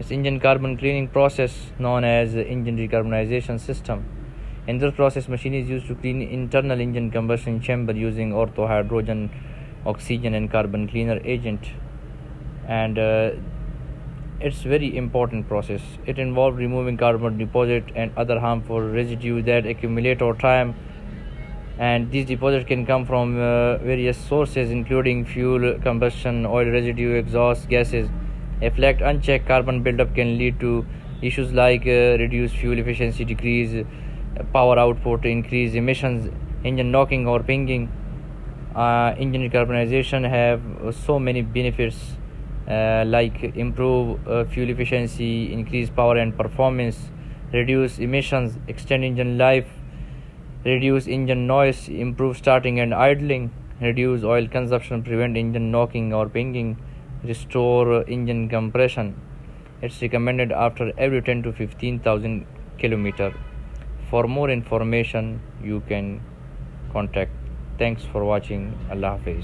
It's engine carbon cleaning process known as the engine decarbonization system. In this process, machine is used to clean internal engine combustion chamber using ortho hydrogen, oxygen, and carbon cleaner agent. And it's very important process. It involves removing carbon deposit and other harmful residue that accumulate over time. And these deposits can come from various sources, including fuel, combustion, oil residue, exhaust gases. If left unchecked, carbon buildup can lead to issues like reduced fuel efficiency, decrease power output, increase emissions, engine knocking or pinging. Engine decarbonization have so many benefits like improve fuel efficiency, increase power and performance, reduce emissions, extend engine life, reduce engine noise, improve starting and idling, reduce oil consumption, prevent engine knocking or pinging, restore engine compression. It's recommended after every 10 to 15,000 kilometer. For more information, you can contact. Thanks for watching. Allah Hafiz.